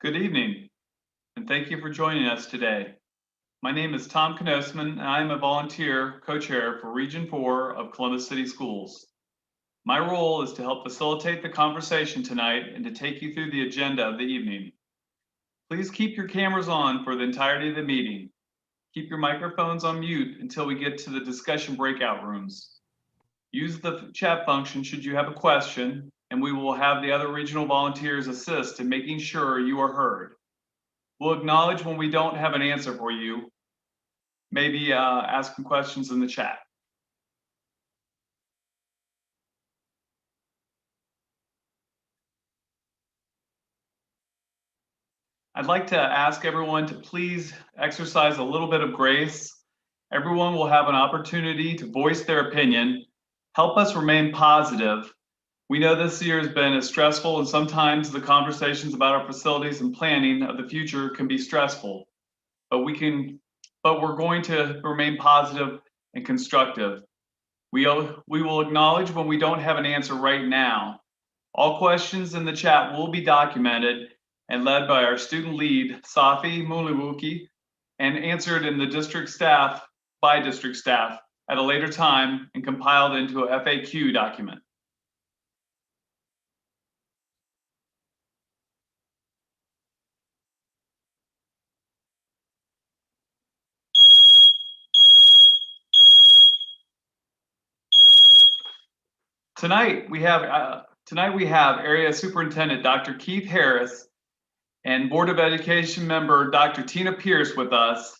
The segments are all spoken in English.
Good evening, and thank you for joining us today. My name is Tom Knosman, and I am a volunteer co-chair for Region 4 of Columbus City Schools. My role is to help facilitate the conversation tonight and to take you through the agenda of the evening. Please keep your cameras on for the entirety of the meeting. Keep your microphones on mute until we get to the discussion breakout rooms. Use the chat function should you have a question, and we will have the other regional volunteers assist in making sure you are heard. We'll acknowledge when we don't have an answer for you, maybe asking questions in the chat. I'd like to ask everyone to please exercise a little bit of grace. Everyone will have an opportunity to voice their opinion. Help us remain positive. We know this year has been stressful, and sometimes the conversations about our facilities and planning of the future can be stressful. But we're going to remain positive and constructive. We will acknowledge when we don't have an answer right now. All questions in the chat will be documented and led by our student lead, Safi Muliwuki, and answered in the district staff by district staff at a later time and compiled into a FAQ document. Tonight we have Area Superintendent Dr. Keith Harris and Board of Education member Dr. Tina Pierce with us.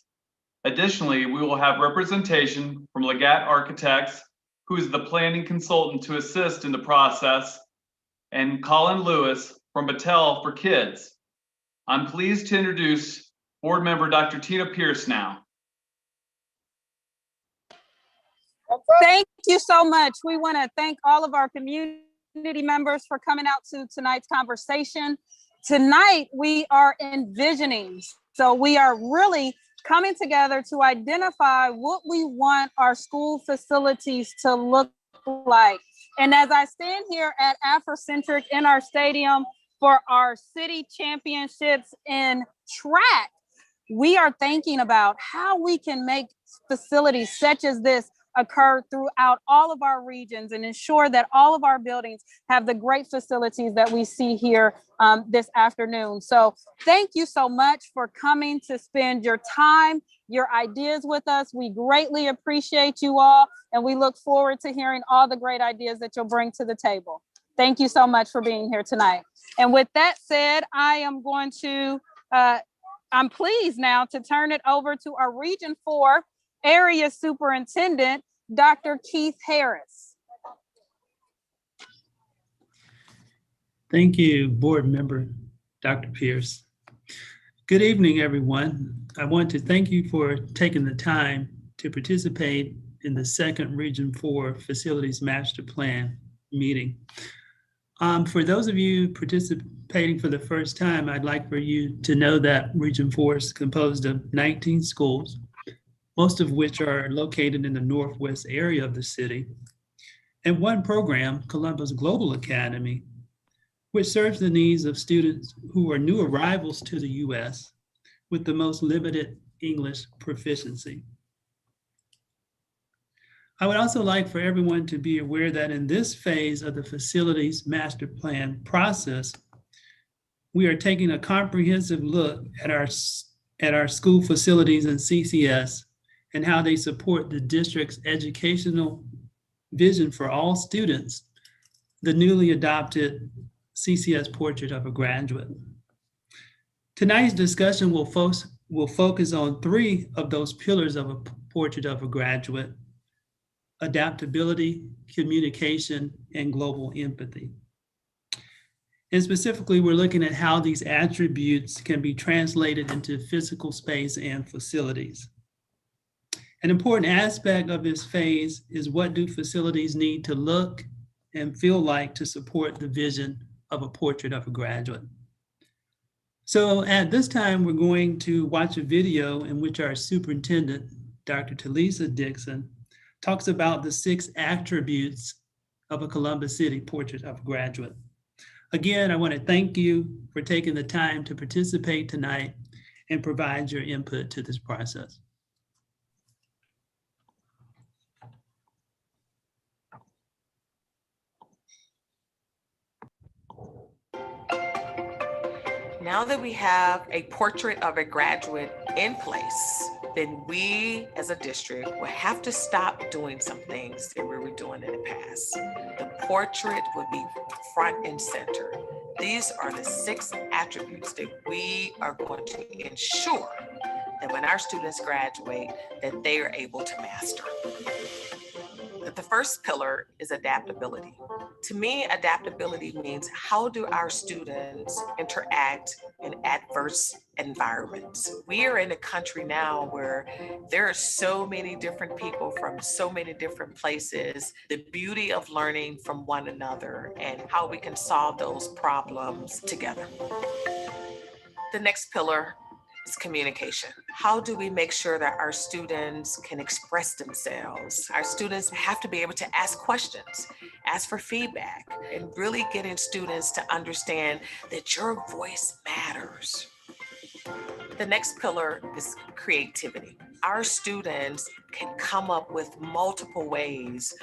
Additionally, we will have representation from Legat Architects, who is the planning consultant to assist in the process, and Colin Lewis from Battelle for Kids. I'm pleased to introduce board member Dr. Tina Pierce now. Thank you so much. We want to thank all of our community members for coming out to tonight's conversation. Tonight, we are envisioning. So we are really coming together to identify what we want our school facilities to look like. And as I stand here at Afrocentric in our stadium for our city championships in track, we are thinking about how we can make facilities such as this occur throughout all of our regions and ensure that all of our buildings have the great facilities that we see here this afternoon. So thank you so much for coming to spend your time, your ideas with us. We greatly appreciate you all, and we look forward to hearing all the great ideas that you'll bring to the table. Thank you so much for being here tonight. And with that said, I'm pleased now to turn it over to our Region 4 Area Superintendent, Dr. Keith Harris. Thank you, Board Member Dr. Pierce. Good evening, everyone. I want to thank you for taking the time to participate in the second Region 4 Facilities Master Plan meeting. For those of you participating for the first time, I'd like for you to know that Region 4 is composed of 19 schools, most of which are located in the northwest area of the city, and one program, Columbus Global Academy, which serves the needs of students who are new arrivals to the U.S. with the most limited English proficiency. I would also like for everyone to be aware that in this phase of the Facilities Master Plan process, we are taking a comprehensive look at our school facilities and CCS and how they support the district's educational vision for all students, the newly adopted CCS Portrait of a Graduate. Tonight's discussion will focus on three of those pillars of a Portrait of a Graduate: adaptability, communication, and global empathy. And specifically, we're looking at how these attributes can be translated into physical space and facilities. An important aspect of this phase is, what do facilities need to look and feel like to support the vision of a Portrait of a Graduate? So at this time, we're going to watch a video in which our superintendent, Dr. Talisa Dixon, talks about the 6 attributes of a Columbus City Portrait of a Graduate. Again, I want to thank you for taking the time to participate tonight and provide your input to this process. Now that we have a portrait of a graduate in place, then we as a district will have to stop doing some things that we were doing in the past. The portrait will be front and center. These are the 6 attributes that we are going to ensure that when our students graduate, that they are able to master. The first pillar is adaptability. To me, adaptability means how do our students interact in adverse environments? We are in a country now where there are so many different people from so many different places. The beauty of learning from one another and how we can solve those problems together. The next pillar is communication. How do we make sure that our students can express themselves? Our students have to be able to ask questions, ask for feedback, and really getting students to understand that your voice matters. The next pillar is creativity. Our students can come up with multiple ways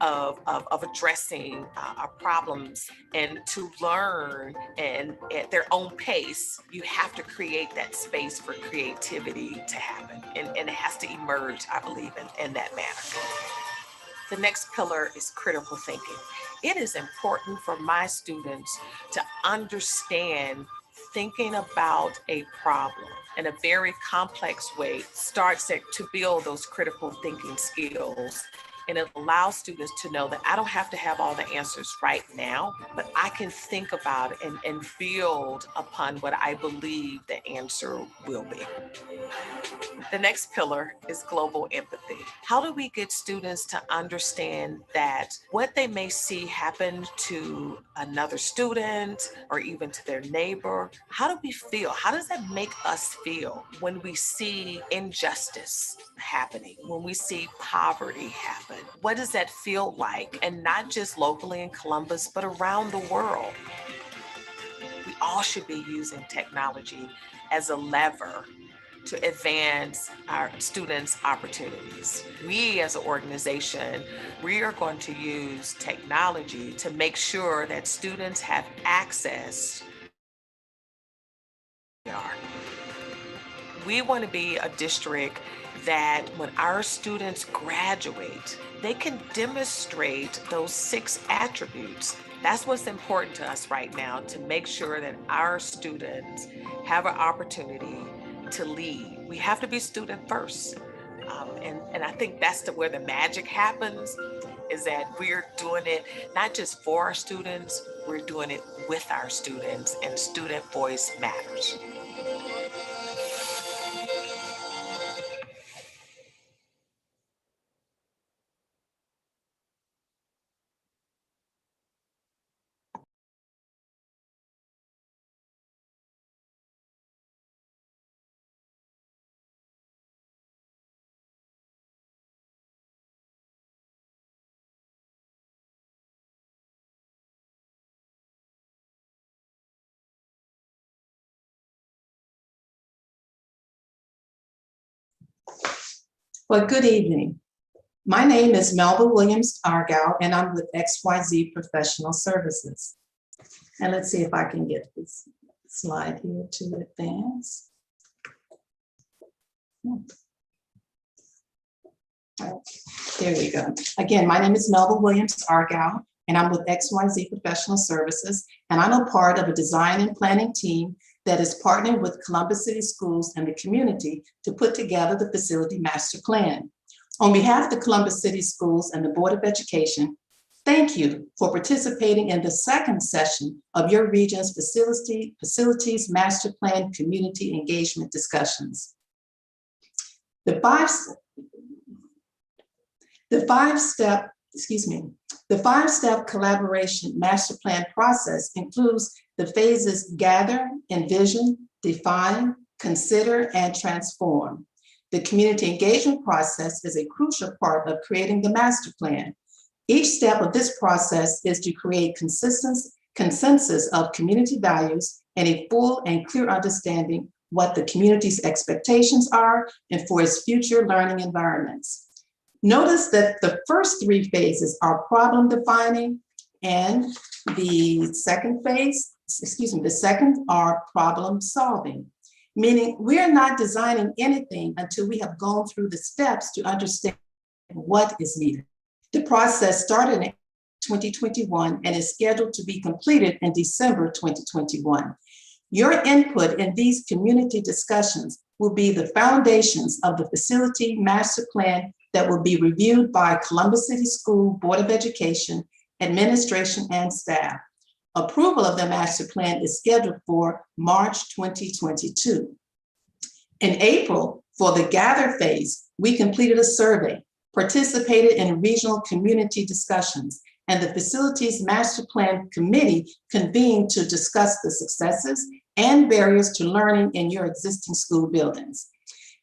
of addressing our problems, and to learn and at their own pace, you have to create that space for creativity to happen. And it has to emerge, I believe, in that manner. The next pillar is critical thinking. It is important for my students to understand thinking about a problem in a very complex way starts to build those critical thinking skills. And it allows students to know that I don't have to have all the answers right now, but I can think about it and build upon what I believe the answer will be. The next pillar is global empathy. How do we get students to understand that what they may see happen to another student or even to their neighbor, how do we feel? How does that make us feel when we see injustice happening, when we see poverty happen? What does that feel like? And not just locally in Columbus, but around the world. We all should be using technology as a lever to advance our students' opportunities. We as an organization, we are going to use technology to make sure that students have access. We want to be a district that when our students graduate, they can demonstrate those 6 attributes. That's what's important to us right now, to make sure that our students have an opportunity to lead. We have to be student first. And I think that's where the magic happens, is that we're doing it not just for our students, we're doing it with our students, and student voice matters. Well, good evening. My name is Melba Williams Argyle, and I'm with XYZ Professional Services. And let's see if I can get this slide here to advance. There we go. Again, my name is Melba Williams Argyle, and I'm with XYZ Professional Services, and I'm a part of a design and planning team that is partnering with Columbus City Schools and the community to put together the facility master plan. On behalf of the Columbus City Schools and the Board of Education, thank you for participating in the 2nd session of your region's facilities master plan community engagement discussions. The five-step collaboration master plan process includes the phases gather, envision, define, consider, and transform. The community engagement process is a crucial part of creating the master plan. Each step of this process is to create consensus of community values, and a full and clear understanding what the community's expectations are and for its future learning environments. Notice that the first three phases are problem defining, and the second are problem solving, meaning we're not designing anything until we have gone through the steps to understand what is needed. The process started in 2021 and is scheduled to be completed in December 2021. Your input in these community discussions will be the foundations of the facility master plan that will be reviewed by Columbus City School Board of Education, administration, and staff. Approval of the master plan is scheduled for March 2022. In April, for the gather phase, we completed a survey, participated in regional community discussions, and the facilities master plan committee convened to discuss the successes and barriers to learning in your existing school buildings.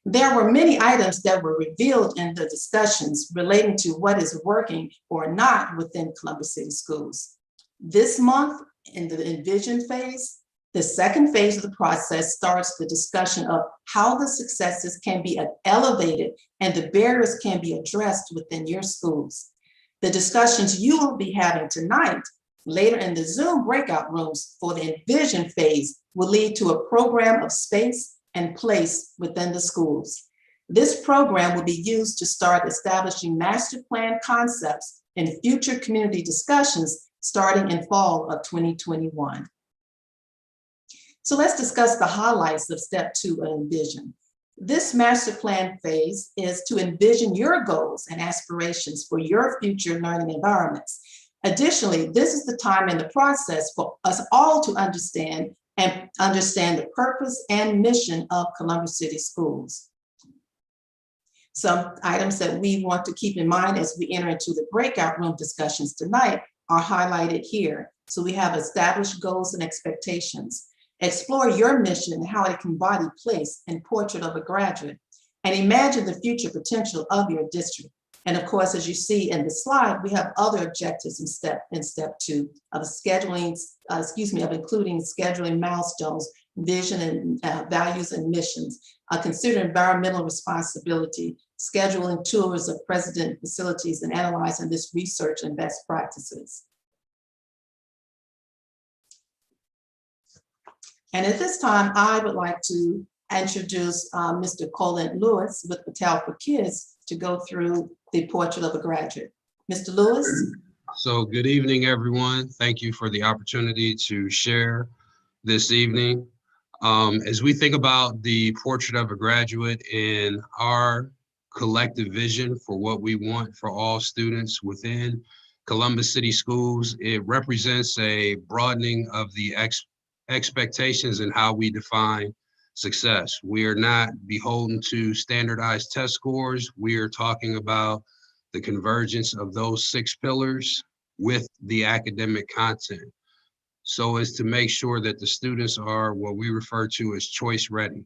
There were many items that were revealed in the discussions relating to what is working or not within Columbus City Schools. This month, in the Envision phase, the second phase of the process starts the discussion of how the successes can be elevated and the barriers can be addressed within your schools. The discussions you will be having tonight, later in the Zoom breakout rooms for the Envision phase, will lead to a program of space and place within the schools. This program will be used to start establishing master plan concepts in future community discussions starting in fall of 2021. So let's discuss the highlights of step 2 of Envision. This master plan phase is to envision your goals and aspirations for your future learning environments. Additionally, this is the time in the process for us all to understand the purpose and mission of Columbus City Schools. Some items that we want to keep in mind as we enter into the breakout room discussions tonight are highlighted here. So we have established goals and expectations. Explore your mission and how it can embody place and portrait of a graduate, and imagine the future potential of your district. And of course, as you see in the slide, we have other objectives in step 2 of including scheduling milestones, vision and values and missions, consider environmental responsibility, scheduling tours of president facilities, and analyzing this research and best practices. And at this time, I would like to introduce Mr. Colin Lewis with Patel for Kids to go through the portrait of a graduate. Mr. Lewis? So good evening, everyone. Thank you for the opportunity to share this evening. As we think about the portrait of a graduate and our collective vision for what we want for all students within Columbus City Schools, it represents a broadening of the expectations and how we define success. We are not beholden to standardized test scores. We are talking about the convergence of those 6 pillars with the academic content, so as to make sure that the students are what we refer to as choice ready,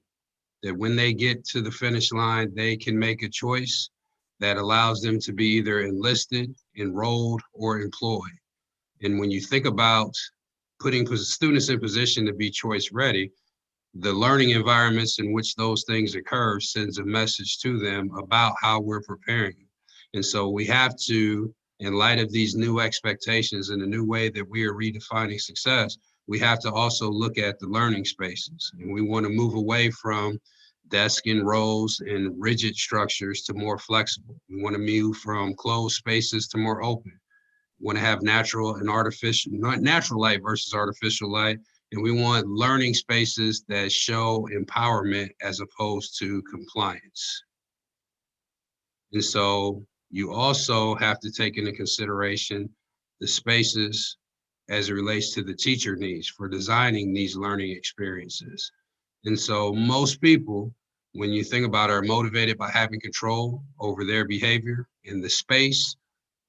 that when they get to the finish line, they can make a choice that allows them to be either enlisted, enrolled, or employed. And when you think about putting students in position to be choice ready, the learning environments in which those things occur sends a message to them about how we're preparing. And so we have to, in light of these new expectations and the new way that we are redefining success, we have to also look at the learning spaces. And we want to move away from desk and rows and rigid structures to more flexible. We want to move from closed spaces to more open. We want to have natural and artificial, not natural light versus artificial light. And we want learning spaces that show empowerment as opposed to compliance. And so you also have to take into consideration the spaces as it relates to the teacher needs for designing these learning experiences. And so most people, when you think about it, are motivated by having control over their behavior, in the space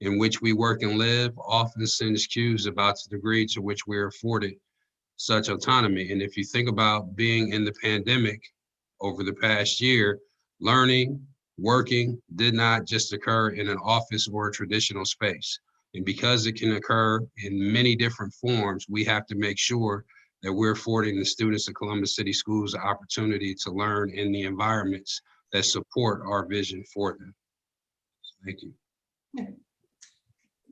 in which we work and live often sends cues about the degree to which we're afforded such autonomy. And if you think about being in the pandemic over the past year, learning, working did not just occur in an office or a traditional space. And because it can occur in many different forms, we have to make sure that we're affording the students of Columbus City Schools the opportunity to learn in the environments that support our vision for them. Thank you.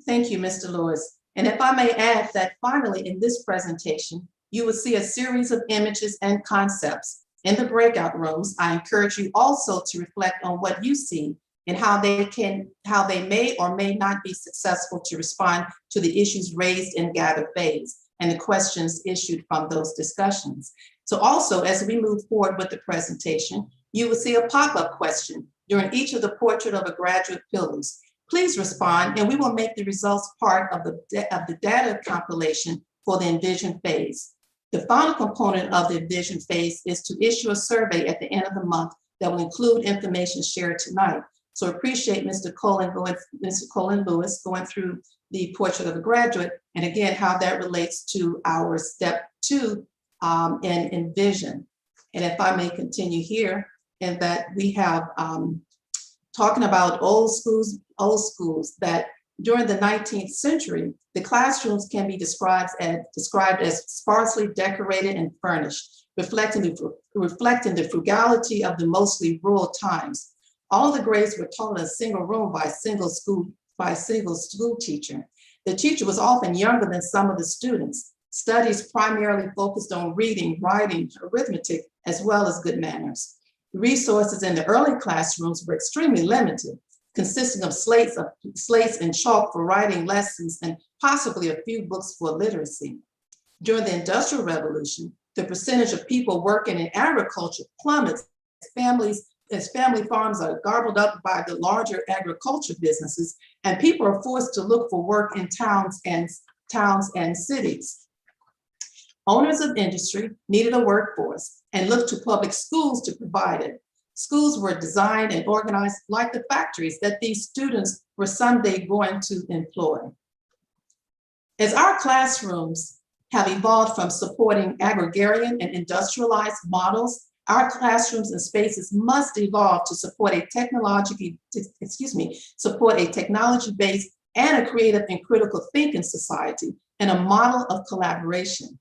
Thank you, Mr. Lewis. And if I may add that finally in this presentation, you will see a series of images and concepts. In the breakout rooms, I encourage you also to reflect on what you see and how they may or may not be successful to respond to the issues raised in gather phase and the questions issued from those discussions. So also, as we move forward with the presentation, you will see a pop-up question during each of the Portrait of a Graduate pillars. Please respond, and we will make the results part of the data compilation for the Envision phase. The final component of the Envision phase is to issue a survey at the end of the month that will include information shared tonight. So appreciate Mr. Colin Lewis going through the Portrait of a Graduate, and again, how that relates to our step 2 in Envision. And if I may continue here, and that we have talking about old schools, that during the 19th century, the classrooms can be described as sparsely decorated and furnished, reflecting the frugality of the mostly rural times. All the grades were taught in a single room by a single school teacher. The teacher was often younger than some of the students. Studies primarily focused on reading, writing, arithmetic, as well as good manners. Resources in the early classrooms were extremely limited, consisting of slates and chalk for writing lessons and possibly a few books for literacy. During the Industrial Revolution, the percentage of people working in agriculture plummets as family farms are gobbled up by the larger agriculture businesses, and people are forced to look for work in towns and cities. Owners of industry needed a workforce and looked to public schools to provide it. Schools were designed and organized like the factories that these students were someday going to employ. As our classrooms have evolved from supporting agrarian and industrialized models, our classrooms and spaces must evolve to support a technology-based and a creative and critical thinking society and a model of collaboration.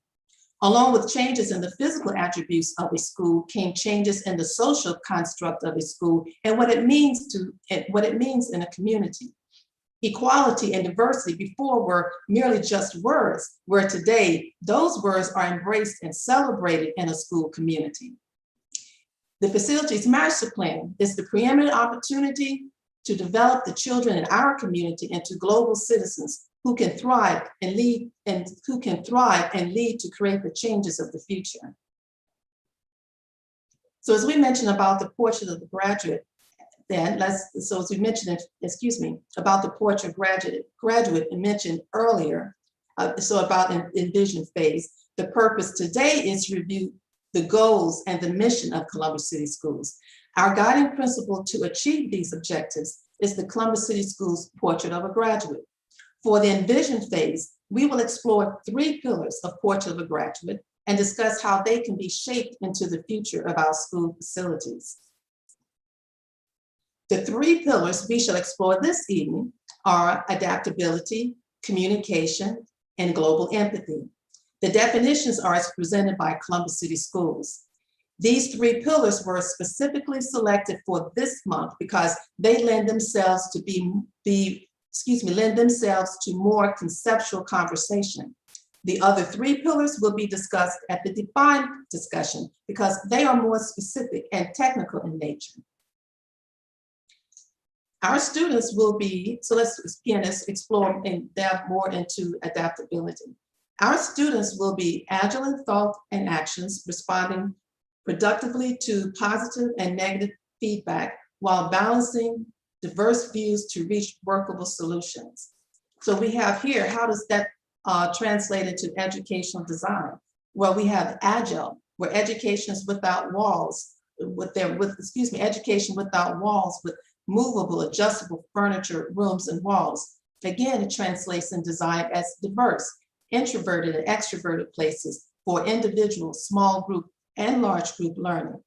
Along with changes in the physical attributes of a school came changes in the social construct of a school and what it means in a community. Equality and diversity before were merely just words, where today those words are embraced and celebrated in a school community. The Facilities Master Plan is the preeminent opportunity to develop the children in our community into global citizens who can thrive and lead to create the changes of the future. So as we mentioned about the Portrait of the Graduate, as we mentioned, about the Portrait graduate and mentioned earlier, about Envision phase, the purpose today is to review the goals and the mission of Columbus City Schools. Our guiding principle to achieve these objectives is the Columbus City Schools Portrait of a Graduate. For the Envision phase, we will explore 3 pillars of Portrait of a Graduate and discuss how they can be shaped into the future of our school facilities. The 3 pillars we shall explore this evening are adaptability, communication, and global empathy. The definitions are as presented by Columbus City Schools. These 3 pillars were specifically selected for this month because they lend themselves to more conceptual conversation. The other 3 pillars will be discussed at the defined discussion because they are more specific and technical in nature. Our students will be, so let's explore and delve more into adaptability. Our students will be agile in thought and actions, responding productively to positive and negative feedback while balancing diverse views to reach workable solutions. So we have here, how does that translate into educational design? Well, we have agile, where education is without walls, education without walls with movable, adjustable furniture, rooms, and walls. Again, it translates in design as diverse, introverted and extroverted places for individual, small group, and large group learning.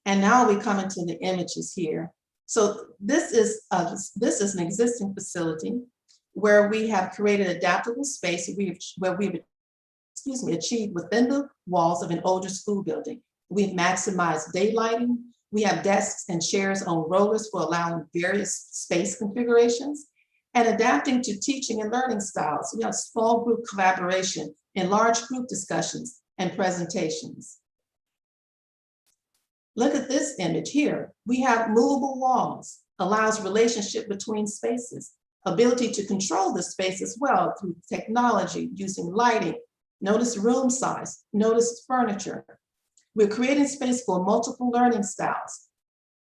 And now we come into the images here. So this is an existing facility where we have created adaptable space where we've achieved within the walls of an older school building. We've maximized daylighting. We have desks and chairs on rollers for allowing various space configurations and adapting to teaching and learning styles. We have small group collaboration and large group discussions and presentations. Look at this image here. We have movable walls, allows relationship between spaces, ability to control the space as well through technology, using lighting. Notice room size, notice furniture. We're creating space for multiple learning styles.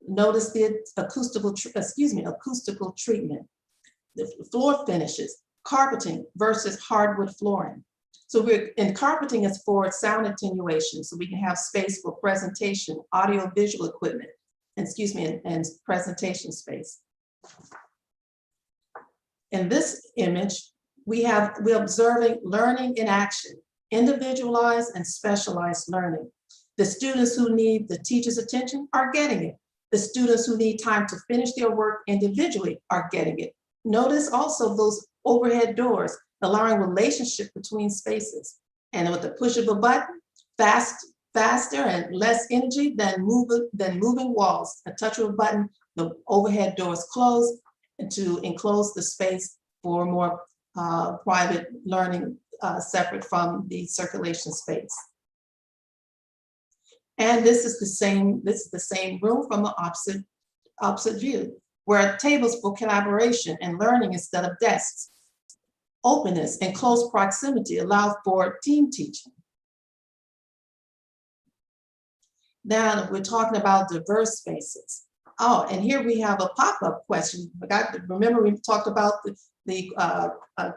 Notice the acoustical treatment, the floor finishes, carpeting versus hardwood flooring. So carpeting is for sound attenuation, so we can have space for presentation, audio visual equipment, and presentation space. In this image, we're observing learning in action, individualized and specialized learning. The students who need the teacher's attention are getting it. The students who need time to finish their work individually are getting it. Notice also those overhead doors, allowing relationship between spaces. And with the push of a button, faster and less energy than moving walls. A touch of a button, the overhead doors close to enclose the space for more private learning separate from the circulation space. And this is the same room from the opposite view, where tables for collaboration and learning instead of desks. Openness and close proximity allow for team teaching. Now we're talking about diverse spaces. Oh, and here we have a pop-up question. Remember we talked about the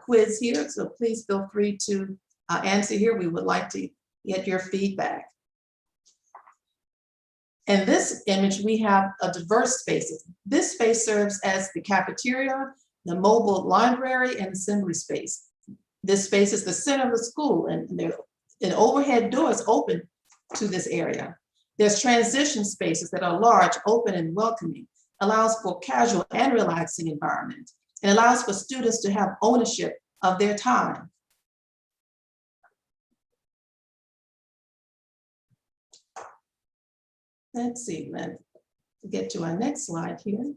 quiz here, so please feel free to answer here. We would like to get your feedback. In this image, we have a diverse spaces. This space serves as the cafeteria, the mobile library, and assembly space. This space is the center of the school, and an overhead doors open to this area. There's transition spaces that are large, open, and welcoming, allows for casual and relaxing environment, and allows for students to have ownership of their time. Let's see, let's get to our next slide here.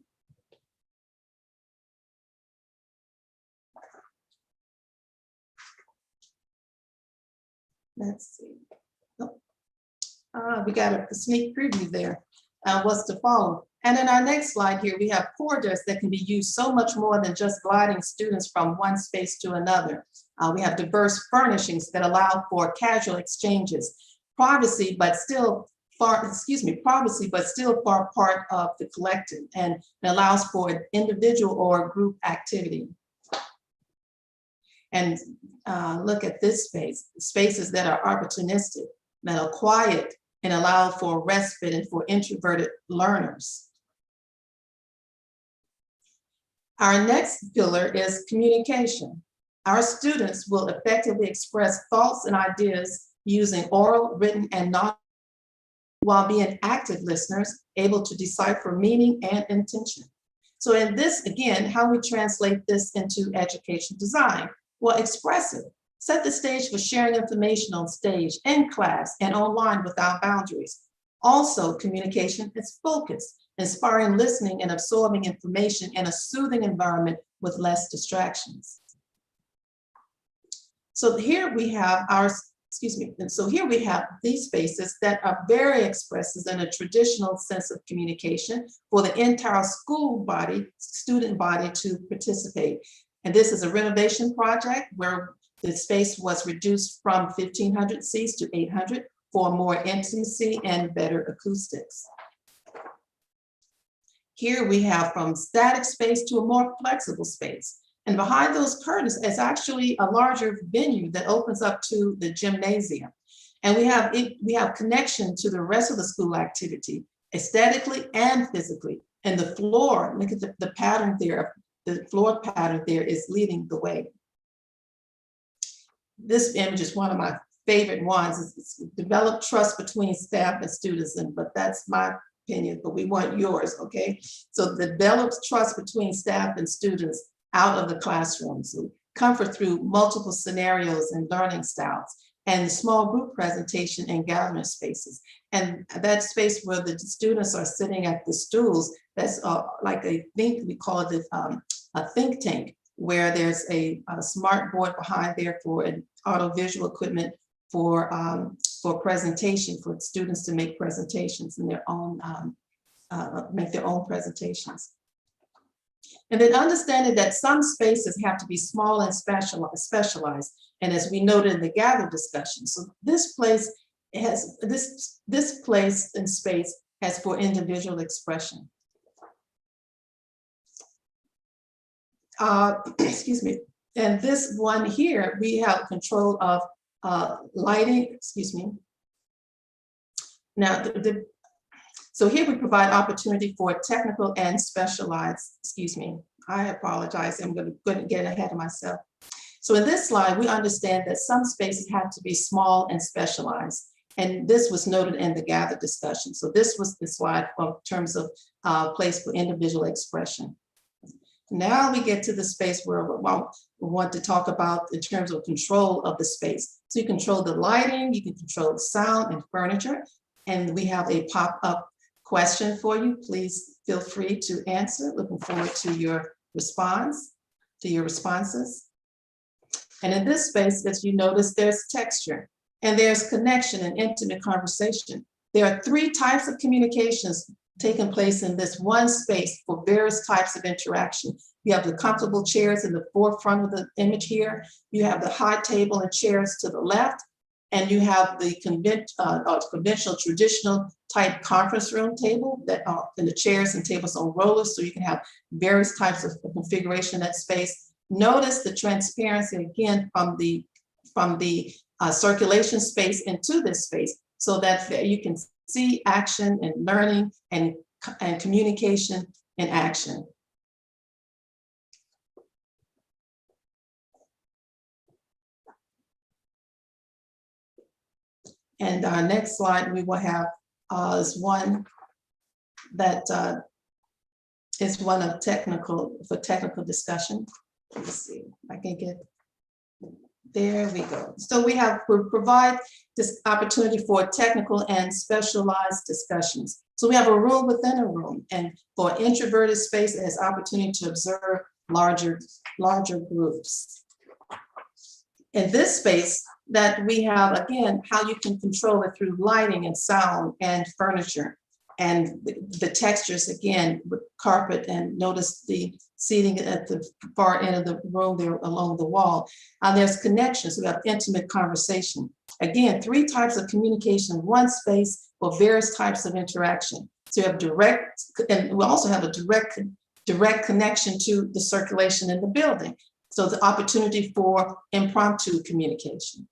Let's see. Oh, we got a sneak preview there. What's to follow? And in our next slide here, we have corridors that can be used so much more than just gliding students from one space to another. We have diverse furnishings that allow for casual exchanges, privacy, but still far part of the collective, and it allows for individual or group activity. And look at this space, spaces that are opportunistic, that are quiet, and allow for respite and for introverted learners. Our next pillar is communication. Our students will effectively express thoughts and ideas using oral, written, and non, while being active listeners, able to decipher meaning and intention. So in this, again, how we translate this into education design? Well, expressive. Set the stage for sharing information on stage, in class, and online without boundaries. Also, communication is focused, inspiring listening and absorbing information in a soothing environment with less distractions. So here we have here we have these spaces that are very expressive in a traditional sense of communication for the entire school body, student body to participate. And this is a renovation project where the space was reduced from 1,500 seats to 800 for more intimacy and better acoustics. Here we have from static space to a more flexible space. And behind those curtains is actually a larger venue that opens up to the gymnasium. And we have connection to the rest of the school activity, aesthetically and physically. And the floor, look at the pattern there, the floor pattern there is leading the way. This image is one of my favorite ones. It's develop trust between staff and students, but that's my opinion, but we want yours, okay? So develops trust between staff and students out of the classroom. So comfort through multiple scenarios and learning styles, and small group presentation and gathering spaces. And that space where the students are sitting at the stools, that's like we call it a think tank, where there's a smart board behind there for an audiovisual equipment for presentation, for students to make presentations in their own, make their own presentations. And then understanding that some spaces have to be small and specialized. And as we noted in the gather discussion, so this place has, this place and space has for individual expression. Excuse me. And this one here, we have control of lighting, excuse me. Now, so here we provide opportunity for technical and specialized, excuse me, I apologize, I'm going to get ahead of myself. So in this slide, we understand that some spaces have to be small and specialized. And this was noted in the gather discussion. So this was the slide in terms of place for individual expression. Now we get to the space where we want to talk about in terms of control of the space. So you control the lighting, you can control the sound and furniture. And we have a pop-up question for you. Please feel free to answer. Looking forward to your response, to your responses. And in this space, as you notice, there's texture and there's connection and intimate conversation. There are 3 types of communications taking place in this one space for various types of interaction. You have the comfortable chairs in the forefront of the image here. You have the high table and chairs to the left. And you have the conventional, traditional type conference room table that are in the chairs and tables on rollers, so you can have various types of configuration in that space. Notice the transparency again from the circulation space into this space, so that you can see action and learning and communication in action. And our next slide we will have is one that is one of technical discussion. Let's see if I can get, there we go. So we provide this opportunity for technical and specialized discussions. So we have a room within a room, and for introverted space, it has opportunity to observe larger groups. In this space that we have, again, how you can control it through lighting and sound and furniture, and the textures, again, with carpet, and notice the seating at the far end of the room there along the wall. There's connection, so we have intimate conversation. Again, 3 types of communication in one space for various types of interaction. So you have direct, and we also have a direct connection to the circulation in the building. So the opportunity for impromptu communication.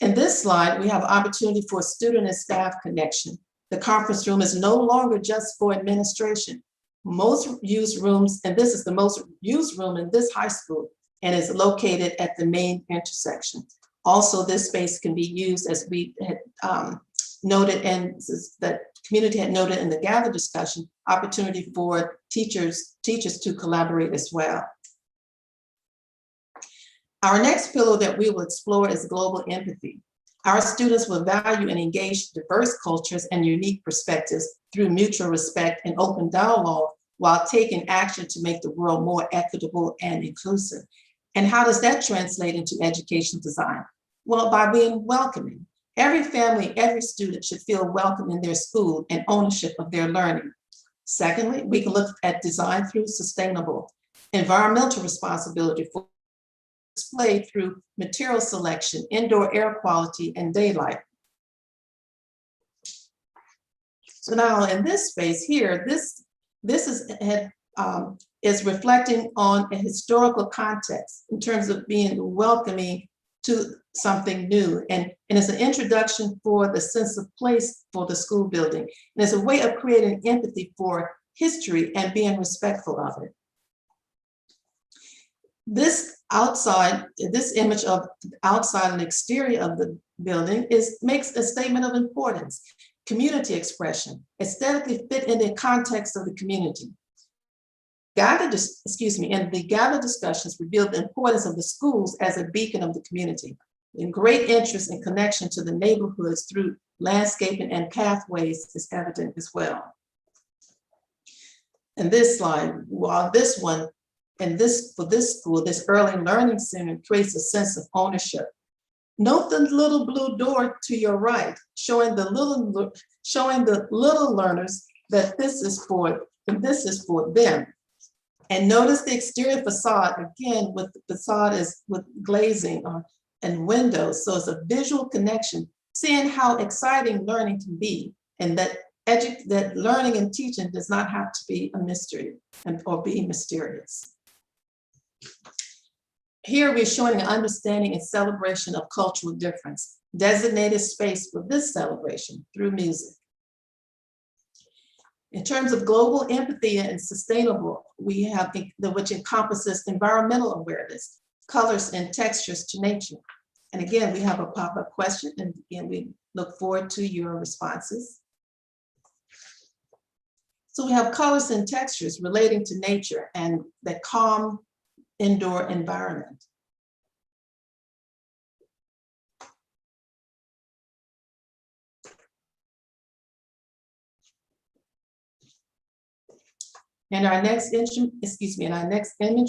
In this slide, we have opportunity for student and staff connection. The conference room is no longer just for administration. Most used rooms, and this is the most used room in this high school, and is located at the main intersection. Also, this space can be used, as we had noted, and that community had noted in the gather discussion, opportunity for teachers to collaborate as well. Our next pillar that we will explore is global empathy. Our students will value and engage diverse cultures and unique perspectives through mutual respect and open dialogue, while taking action to make the world more equitable and inclusive. And how does that translate into education design? Well, by being welcoming. Every family, every student should feel welcome in their school and ownership of their learning. Secondly, we can look at design through sustainable, environmental responsibility for display through material selection, indoor air quality, and daylight. So now in this space here, this is reflecting on a historical context in terms of being welcoming to something new. And it's an introduction for the sense of place for the school building. And it's a way of creating empathy for history and being respectful of it. This image of outside and exterior of the building makes a statement of importance. community expression, aesthetically fit in the context of the community. And the gathered discussions revealed the importance of the schools as a beacon of the community, and great interest and connection to the neighborhoods through landscaping and pathways is evident as well. And this slide, while this one, for this school, this early learning center creates a sense of ownership. Note the little blue door to your right, showing the little learners that this is for them. And notice the exterior facade, again, with the facade is with glazing and windows. So it's a visual connection, seeing how exciting learning can be, and that learning and teaching does not have to be a mystery or be mysterious. Here we're showing an understanding and celebration of cultural difference, designated space for this celebration through music. In terms of global empathy and sustainable, we have which encompasses environmental awareness, colors and textures to nature. And again, we have a pop-up question, and again, we look forward to your responses. So we have colors and textures relating to nature and the calm indoor environment. In our next image,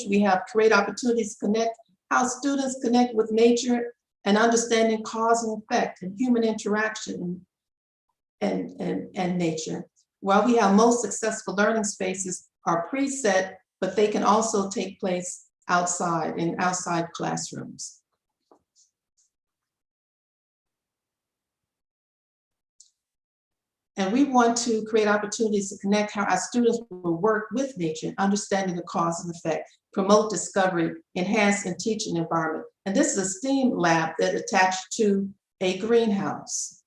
we have create opportunities to connect, how students connect with nature and understanding cause and effect and human interaction and nature. While we have most successful learning spaces are preset, but they can also take place outside in outside classrooms. And we want to create opportunities to connect how our students will work with nature, understanding the cause and effect, promote discovery, enhance and teaching environment. And this is a STEAM lab that attached to a greenhouse.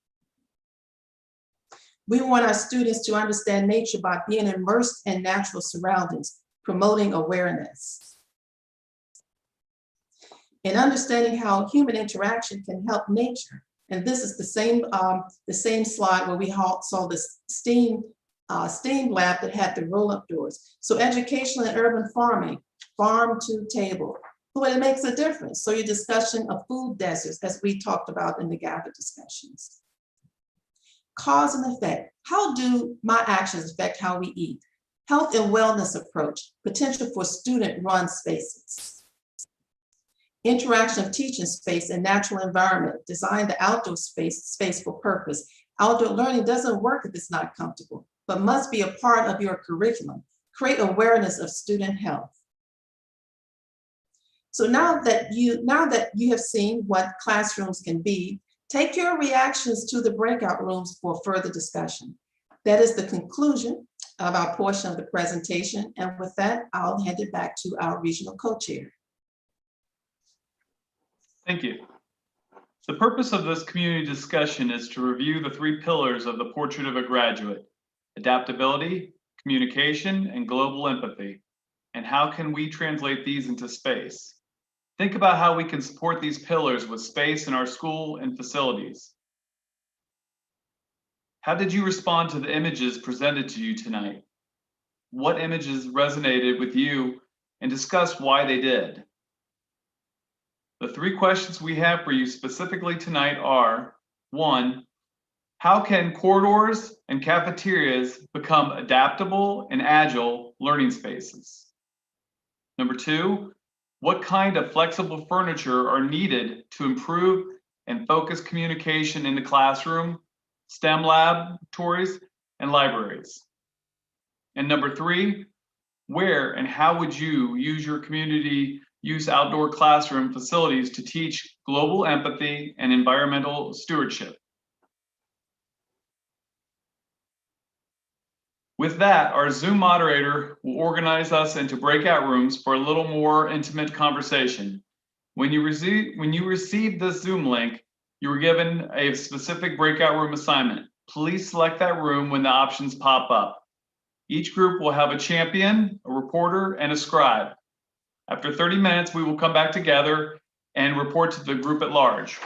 We want our students to understand nature by being immersed in natural surroundings, promoting awareness. And understanding how human interaction can help nature. And this is the same slide where we saw this STEAM lab that had the roll-up doors. So educational and urban farming, farm to table. So it makes a difference. So your discussion of food deserts, as we talked about in the gathered discussions. Cause and effect. How do my actions affect how we eat? Health and wellness approach, potential for student-run spaces. Interaction of teaching space and natural environment, design the outdoor space for purpose. Outdoor learning doesn't work if it's not comfortable, but must be a part of your curriculum. Create awareness of student health. So now that you have seen what classrooms can be, take your reactions to the breakout rooms for further discussion. That is the conclusion of our portion of the presentation. And with that, I'll hand it back to our regional co-chair. Thank you. The purpose of this community discussion is to review the three pillars of the portrait of a graduate: adaptability, communication, and global empathy. And how can we translate these into space? Think about how we can support these pillars with space in our school and facilities. How did you respond to the images presented to you tonight? What images resonated with you, and discuss why they did? The three questions we have for you specifically tonight are: 1, how can corridors and cafeterias become adaptable and agile learning spaces? Number 2, what kind of flexible furniture are needed to improve and focus communication in the classroom, STEM laboratories, and libraries? And number 3, where and how would you use your community use outdoor classroom facilities to teach global empathy and environmental stewardship? With that, our Zoom moderator will organize us into breakout rooms for a little more intimate conversation. When you receive this Zoom link, you were given a specific breakout room assignment. Please select that room when the options pop up. Each group will have a champion, a reporter, and a scribe. After 30 minutes, we will come back together and report to the group at large.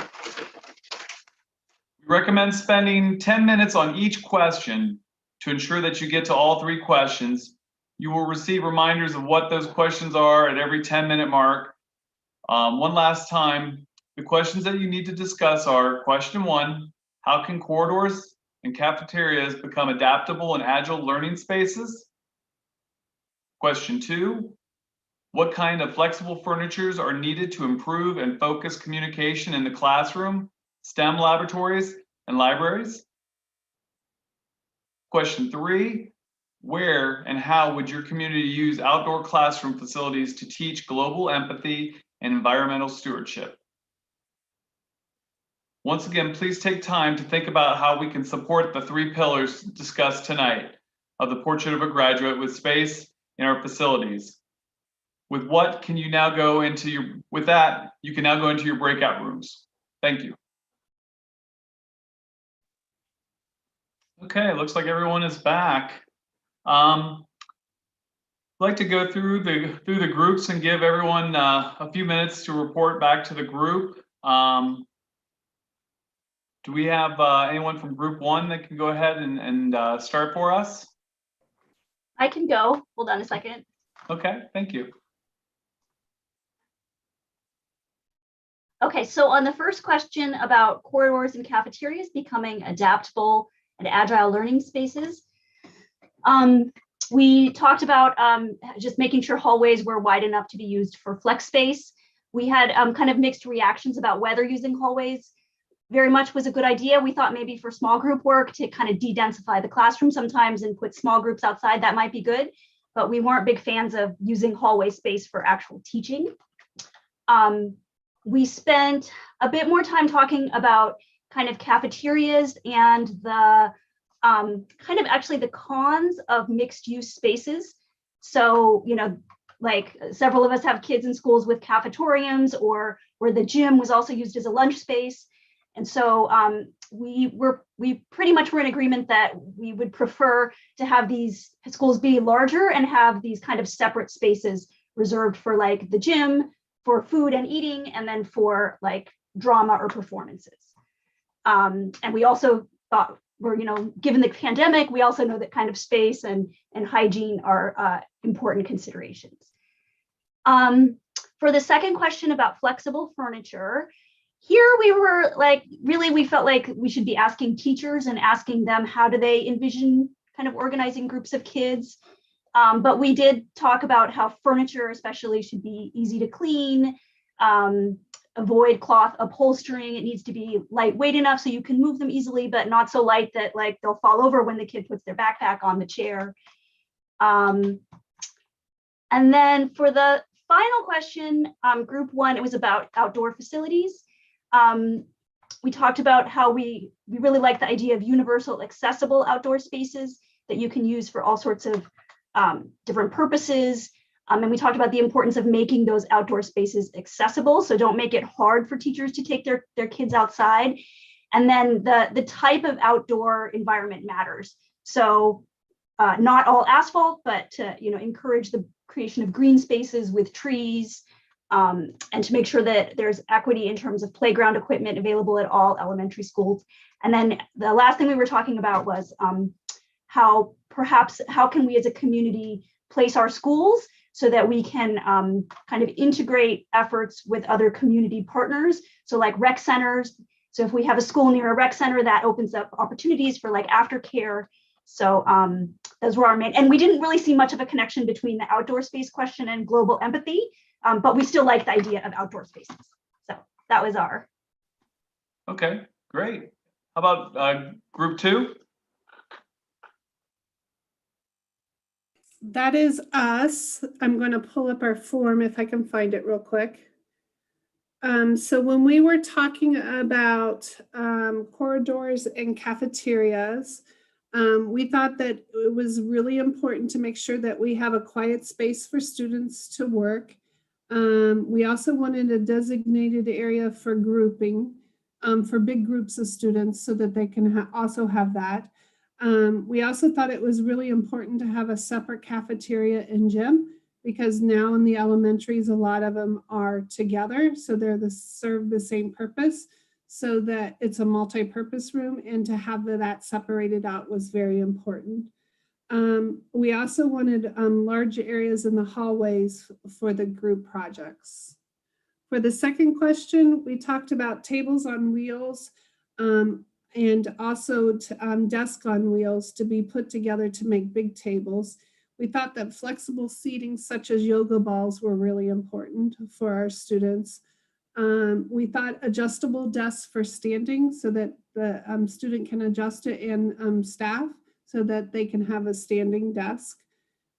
We recommend spending 10 minutes on each question to ensure that you get to all 3 questions. You will receive reminders of what those questions are at every 10-minute mark. One last time, the questions that you need to discuss are: question 1, how can corridors and cafeterias become adaptable and agile learning spaces? Question 2, what kind of flexible furnitures are needed to improve and focus communication in the classroom, STEM laboratories, and libraries? Question 3, where and how would your community use outdoor classroom facilities to teach global empathy and environmental stewardship? Once again, please take time to think about how we can support the 3 pillars discussed tonight of the Portrait of a Graduate with space in our facilities. With that, you can now go into your breakout rooms. Thank you. Okay, looks like everyone is back. I'd like to go through the groups and give everyone a few minutes to report back to the group. Do we have anyone from group 1 that can go ahead and start for us? I can go. Hold on a second. Okay, thank you. Okay, so on the first question about corridors and cafeterias becoming adaptable and agile learning spaces, we talked about just making sure hallways were wide enough to be used for flex space. We had kind of mixed reactions about whether using hallways very much was a good idea. We thought maybe for small group work to kind of de-densify the classroom sometimes and put small groups outside, that might be good, but we weren't big fans of using hallway space for actual teaching. We spent a bit more time talking about kind of cafeterias and the kind of actually the cons of mixed use spaces. So, you know, like several of us have kids in schools with cafetoriums or where the gym was also used as a lunch space. And so we pretty much were in agreement that we would prefer to have these schools be larger and have these kind of separate spaces reserved for like the gym, for food and eating, and then for like drama or performances. And we also thought, given the pandemic, we also know that kind of space and hygiene are important considerations. For the second question about flexible furniture, here we were like, really, we felt like we should be asking teachers and asking them how do they envision kind of organizing groups of kids. But we did talk about how furniture especially should be easy to clean, avoid cloth upholstering. It needs to be lightweight enough so you can move them easily, but not so light that like they'll fall over when the kid puts their backpack on the chair. And then for the final question, group 1, it was about outdoor facilities. We talked about how we really like the idea of universal accessible outdoor spaces that you can use for all sorts of different purposes. And we talked about the importance of making those outdoor spaces accessible. So don't make it hard for teachers to take their kids outside. And then the type of outdoor environment matters. So not all asphalt, but to encourage the creation of green spaces with trees, and to make sure that there's equity in terms of playground equipment available at all elementary schools. And then the last thing we were talking about was how can we as a community place our schools so that we can kind of integrate efforts with other community partners. So like rec centers. So if we have a school near a rec center, that opens up opportunities for like aftercare. So those were our main, and we didn't really see much of a connection between the outdoor space question and global empathy, but we still like the idea of outdoor spaces. So that was our. Okay, great. How about group 2? That is us. I'm going to pull up our form if I can find it real quick. So when we were talking about corridors and cafeterias, we thought that it was really important to make sure that we have a quiet space for students to work. We also wanted a designated area for grouping for big groups of students so that they can also have that. We also thought it was really important to have a separate cafeteria and gym because now in the elementaries, a lot of them are together. So they're serve the same purpose. so that it's a multi-purpose room, and to have that separated out was very important. We also wanted large areas in the hallways for the group projects. For the second question, we talked about tables on wheels and also desk on wheels to be put together to make big tables. We thought that flexible seating such as yoga balls were really important for our students. We thought adjustable desks for standing so that the student can adjust it, and staff so that they can have a standing desk.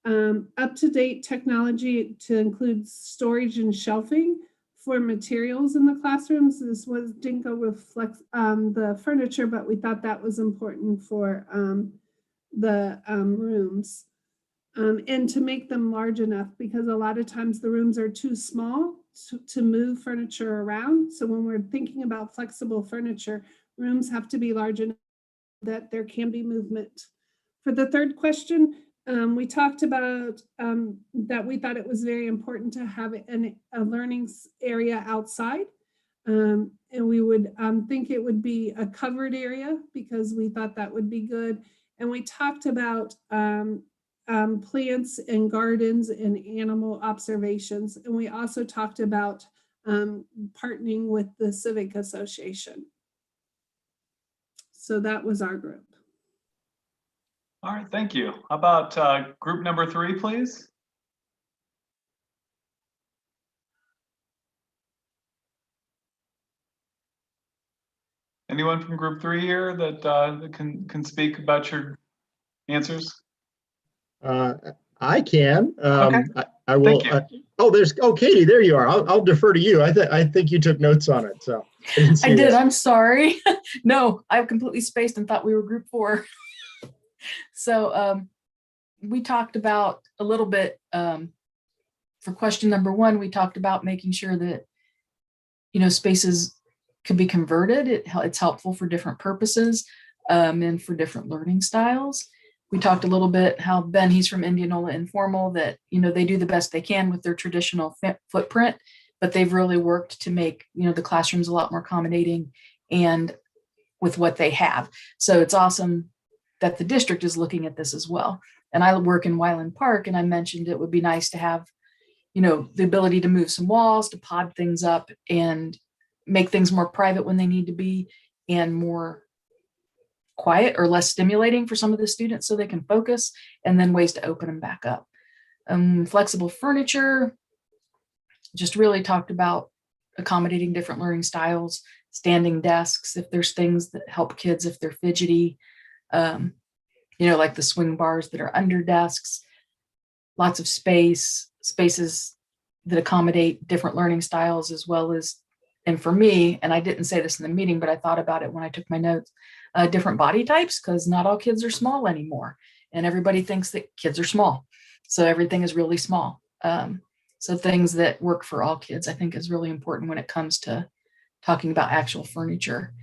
Up-to-date technology to include storage and shelving for materials in the classrooms. This didn't go with the furniture, but we thought that was important for the rooms. And to make them large enough, because a lot of times the rooms are too small to move furniture around. So when we're thinking about flexible furniture, rooms have to be large enough that there can be movement. For the third question, we talked about that we thought it was very important to have a learning area outside. And we would think it would be a covered area because we thought that would be good. And we talked about plants and gardens and animal observations. And we also talked about partnering with the Civic Association. So that was our group. All right, thank you. How about group number 3, please? Anyone from group 3 here that can speak about your answers? I can. Okay. I will. Thank you. Katie, there you are. I'll defer to you. I think you took notes on it, so I did. I'm sorry. No, I completely spaced and thought we were group 4. So we talked about a little bit for question number 1. We talked about making sure that spaces could be converted. It's helpful for different purposes and for different learning styles. We talked a little bit how Ben, he's from Indianola Informal, that they do the best they can with their traditional footprint, but they've really worked to make the classrooms a lot more accommodating and with what they have. So it's awesome that the district is looking at this as well. And I work in Wyland Park, and I mentioned it would be nice to have the ability to move some walls, to pod things up and make things more private when they need to be, and more quiet or less stimulating for some of the students so they can focus, and then ways to open them back up. Flexible furniture, just really talked about accommodating different learning styles, standing desks, if there's things that help kids if they're fidgety, like the swing bars that are under desks, lots of spaces that accommodate different learning styles, as well as, and for me, and I didn't say this in the meeting, but I thought about it when I took my notes, different body types, because not all kids are small anymore. And everybody thinks that kids are small. So everything is really small. So things that work for all kids, I think, is really important when it comes to talking about actual furniture.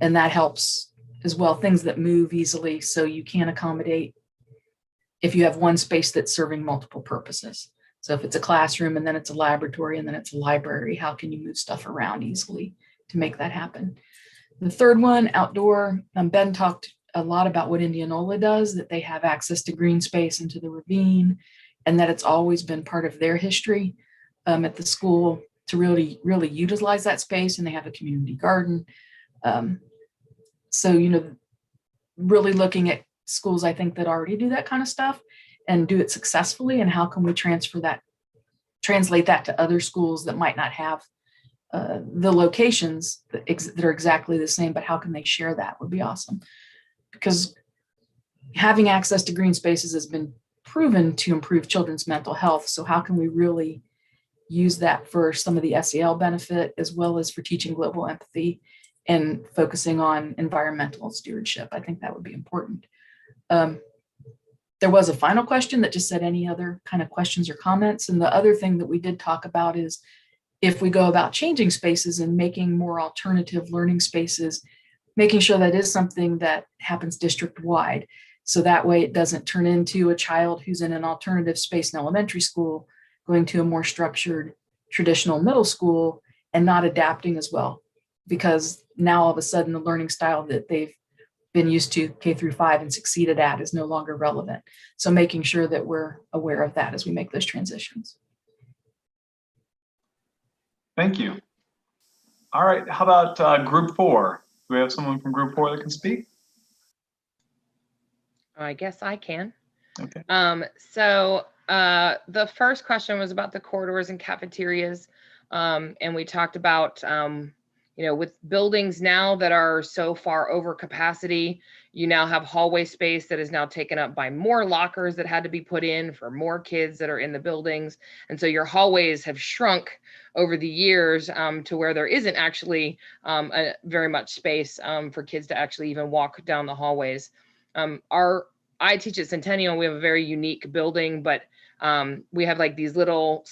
And that helps as well, things that move easily, so you can accommodate if you have one space that's serving multiple purposes. So if it's a classroom and then it's a laboratory and then it's a library, how can you move stuff around easily to make that happen? The third one, outdoor, Ben talked a lot about what Indianola does, that they have access to green space into the ravine, and that it's always been part of their history at the school to really utilize that space. And they have a community garden. So, really looking at schools, I think, that already do that kind of stuff and do it successfully, and how can we translate that to other schools that might not have the locations that are exactly the same, but how can they share that would be awesome. Because having access to green spaces has been proven to improve children's mental health. So how can we really use that for some of the SEL benefit, as well as for teaching global empathy and focusing on environmental stewardship? I think that would be important. There was a final question that just said any other kind of questions or comments. And the other thing that we did talk about is, if we go about changing spaces and making more alternative learning spaces, making sure that is something that happens district-wide. So that way it doesn't turn into a child who's in an alternative space in elementary school going to a more structured traditional middle school and not adapting as well. Because now all of a sudden the learning style that they've been used to K through 5 and succeeded at is no longer relevant. So making sure that we're aware of that as we make those transitions. Thank you. All right, how about group 4? Do we have someone from group 4 that can speak? I guess I can. Okay. So the first question was about the corridors and cafeterias. And we talked about, you know, with buildings now that are so far over capacity, you now have hallway space that is now taken up by more lockers that had to be put in for more kids that are in the buildings. And so your hallways have shrunk over the years to where there isn't actually very much space for kids to actually even walk down the hallways. I teach at Centennial. We have a very unique building, but we have like these little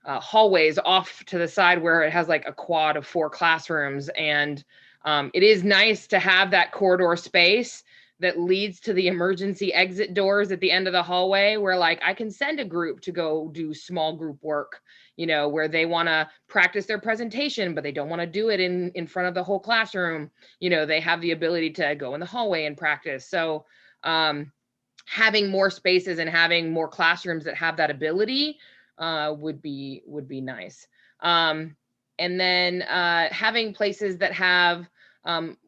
hallways off to the side where it has like a quad of 4 classrooms. And it is nice to have that corridor space that leads to the emergency exit doors at the end of the hallway, where like I can send a group to go do small group work, you know, where they want to practice their presentation, but they don't want to do it in front of the whole classroom. You know, they have the ability to go in the hallway and practice. So having more spaces and having more classrooms that have that ability would be nice. And then having places that have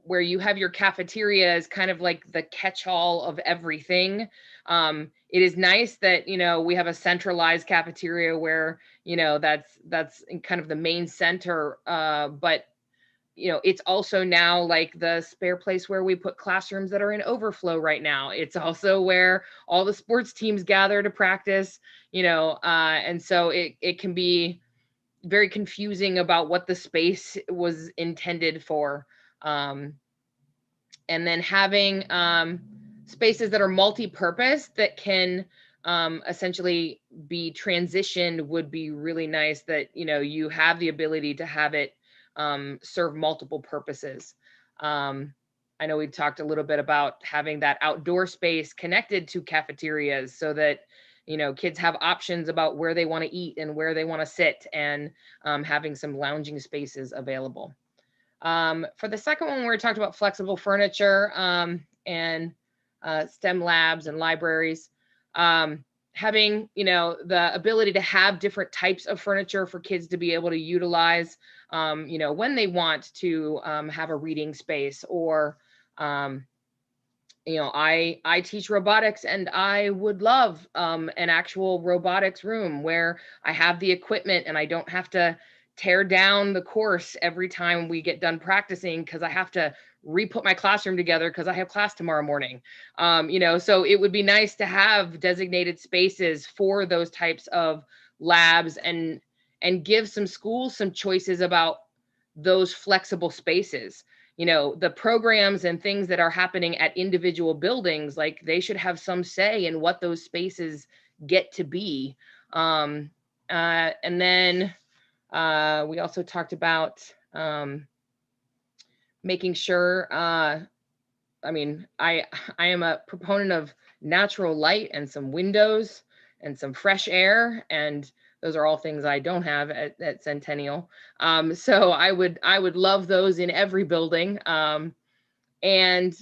where you have your cafeteria as kind of like the catch-all of everything. It is nice that, you know, we have a centralized cafeteria where, you know, that's kind of the main center, but you know, it's also now like the spare place where we put classrooms that are in overflow right now. It's also where all the sports teams gather to practice, you know, and so it can be very confusing about what the space was intended for. And then having spaces that are multi-purpose that can essentially be transitioned would be really nice, that, you know, you have the ability to have it serve multiple purposes. I know we talked a little bit about having that outdoor space connected to cafeterias so that, you know, kids have options about where they want to eat and where they want to sit, and having some lounging spaces available. For the second one, we talked about flexible furniture and STEM labs and libraries. Having, you know, the ability to have different types of furniture for kids to be able to utilize, you know, when they want to have a reading space, or, you know, I teach robotics, and I would love an actual robotics room where I have the equipment and I don't have to tear down the course every time we get done practicing, because I have to re-put my classroom together because I have class tomorrow morning. You know, so it would be nice to have designated spaces for those types of labs, and give some schools some choices about those flexible spaces. You know, the programs and things that are happening at individual buildings, like they should have some say in what those spaces get to be. And then we also talked about making sure, I mean, I am a proponent of natural light and some windows and some fresh air, and those are all things I don't have at Centennial. So I would love those in every building. And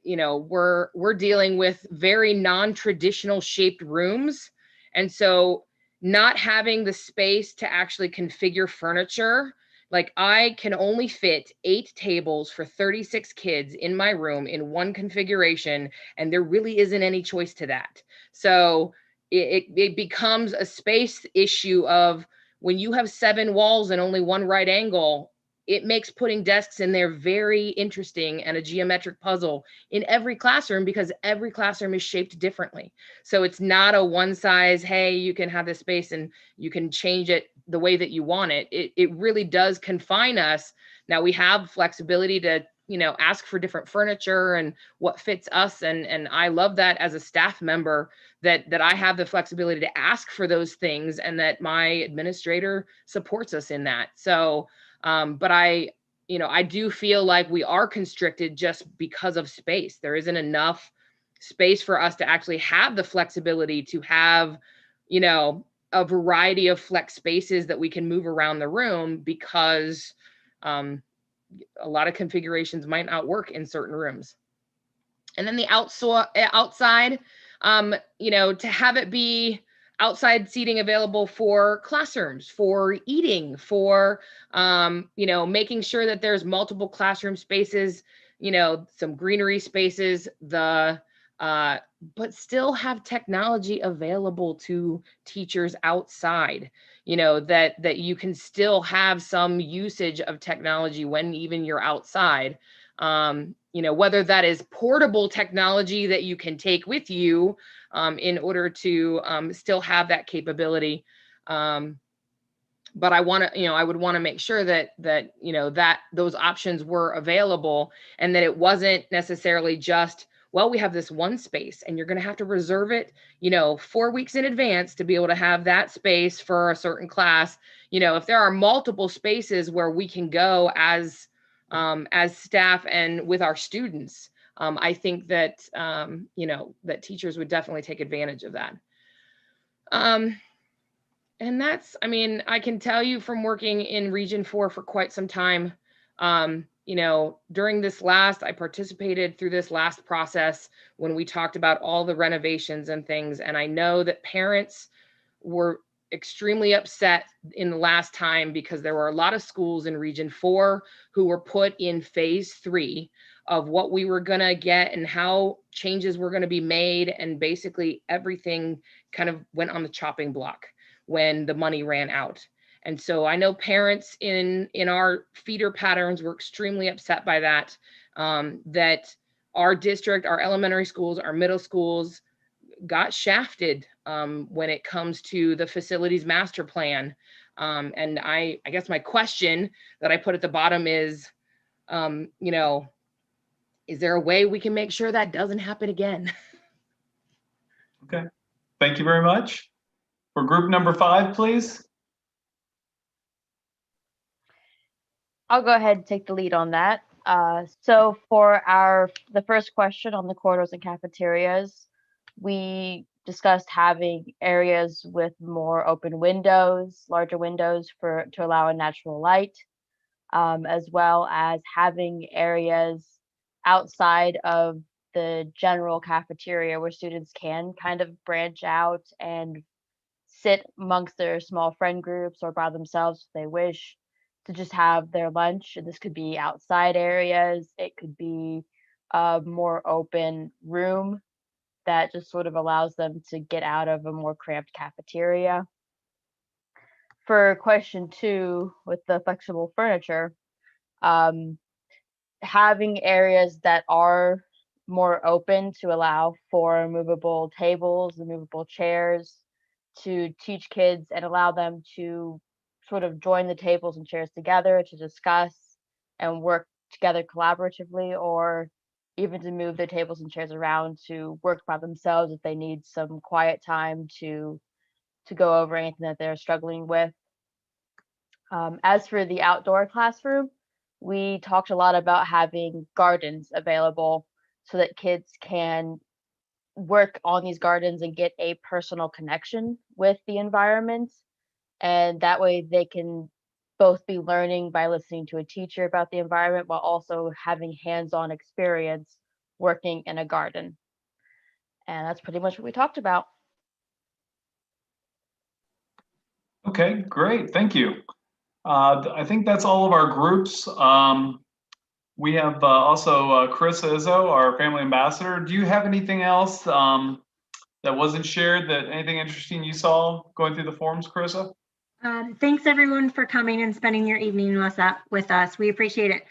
you know, we're dealing with very non-traditional shaped rooms, and so not having the space to actually configure furniture. Like, I can only fit 8 tables for 36 kids in my room in one configuration, and there really isn't any choice to that. So it becomes a space issue of, when you have 7 walls and only 1 right angle, it makes putting desks in there very interesting and a geometric puzzle in every classroom, because every classroom is shaped differently. So it's not a one size, hey, you can have this space and you can change it the way that you want it. It really does confine us. Now we have flexibility to, you know, ask for different furniture and what fits us. And I love that as a staff member, that I have the flexibility to ask for those things, and that my administrator supports us in that. So, but I do feel like we are constricted just because of space. There isn't enough space for us to actually have the flexibility to have, you know, a variety of flex spaces that we can move around the room, because a lot of configurations might not work in certain rooms. And then the outside, you know, to have it be outside seating available for classrooms, for eating, for, you know, making sure that there's multiple classroom spaces, you know, some greenery spaces, but still have technology available to teachers outside, you know, that you can still have some usage of technology when even you're outside. You know, whether that is portable technology that you can take with you in order to still have that capability. But I want to, you know, I would want to make sure that, you know, that those options were available and that it wasn't necessarily just, well, we have this one space and you're going to have to reserve it, you know, 4 weeks in advance to be able to have that space for a certain class. You know, if there are multiple spaces where we can go as staff and with our students, I think that, you know, that teachers would definitely take advantage of that. And that's, I mean, I can tell you from working in Region 4 for quite some time, you know, during this I participated through this last process when we talked about all the renovations and things. And I know that parents were extremely upset in the last time because there were a lot of schools in Region 4 who were put in phase 3 of what we were going to get and how changes were going to be made. And basically everything kind of went on the chopping block when the money ran out. And so I know parents in our feeder patterns were extremely upset by that, that our district, our elementary schools, our middle schools got shafted when it comes to the facilities master plan. And I guess my question that I put at the bottom is, you know, is there a way we can make sure that doesn't happen again? Okay, thank you very much. For group number 5, please. I'll go ahead and take the lead on that. So for the first question on the corridors and cafeterias, we discussed having areas with more open windows, larger windows to allow a natural light, as well as having areas outside of the general cafeteria where students can kind of branch out and sit amongst their small friend groups or by themselves if they wish to just have their lunch. And this could be outside areas. It could be a more open room that just sort of allows them to get out of a more cramped cafeteria. For question 2 with the flexible furniture, having areas that are more open to allow for movable tables and movable chairs to teach kids and allow them to sort of join the tables and chairs together to discuss and work together collaboratively, or even to move their tables and chairs around to work by themselves if they need some quiet time to go over anything that they're struggling with. As for the outdoor classroom, we talked a lot about having gardens available so that kids can work on these gardens and get a personal connection with the environment. And that way they can both be learning by listening to a teacher about the environment while also having hands-on experience working in a garden. And that's pretty much what we talked about. Okay, great, thank you. I think that's all of our groups. We have also Chris Izzo, our family ambassador. Do you have anything else that wasn't shared, anything interesting you saw going through the forums, Carissa? Thanks everyone for coming and spending your evening with us. We appreciate it.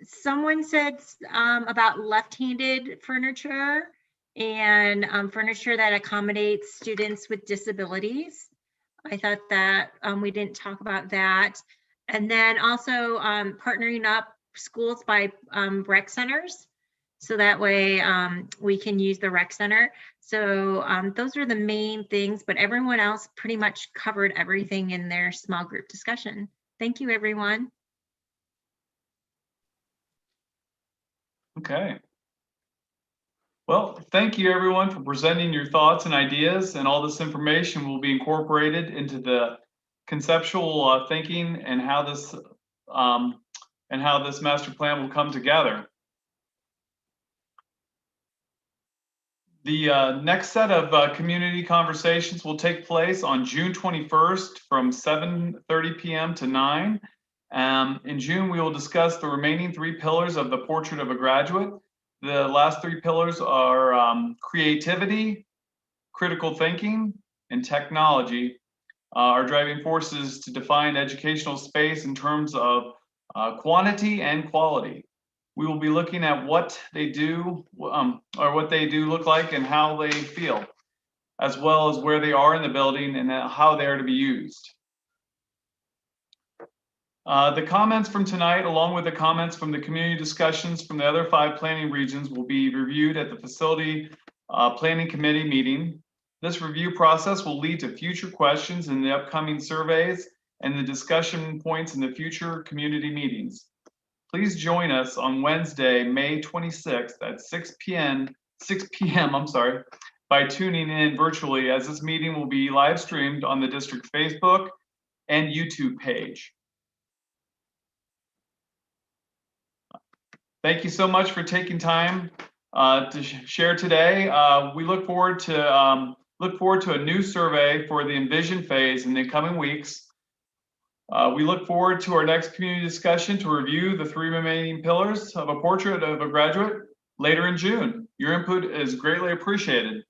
Someone said about left-handed furniture and furniture that accommodates students with disabilities. I thought that we didn't talk about that. And then also partnering up schools by rec centers. So that way we can use the rec center. So those are the main things, but everyone else pretty much covered everything in their small group discussion. Thank you, everyone. Okay. Well, thank you everyone for presenting your thoughts and ideas, and all this information will be incorporated into the conceptual thinking and how this and how this master plan will come together. The next set of community conversations will take place on June 21st from 7:30 p.m. to 9. In June, we will discuss the remaining 3 pillars of the Portrait of a Graduate. The last 3 pillars are creativity, critical thinking, and technology are driving forces to define educational space in terms of quantity and quality. We will be looking at what they do, or what they do look like and how they feel, as well as where they are in the building and how they are to be used. The comments from tonight, along with the comments from the community discussions from the other 5 planning regions, will be reviewed at the facility planning committee meeting. This review process will lead to future questions in the upcoming surveys and the discussion points in the future community meetings. Please join us on Wednesday, May 26th at 6 p.m. By tuning in virtually, as this meeting will be live streamed on the district Facebook and YouTube page. Thank you so much for taking time to share today. We look forward to a new survey for the Envision phase in the coming weeks. We look forward to our next community discussion to review the 3 remaining pillars of a Portrait of a Graduate later in June. Your input is greatly appreciated.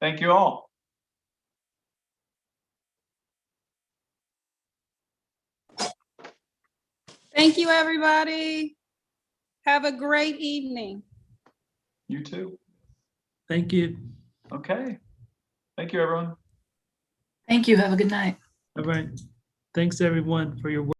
Thank you all. Thank you, everybody. Have a great evening. You too. Thank you. Okay. Thank you, everyone. Thank you. Have a good night. All right. Thanks everyone for your work.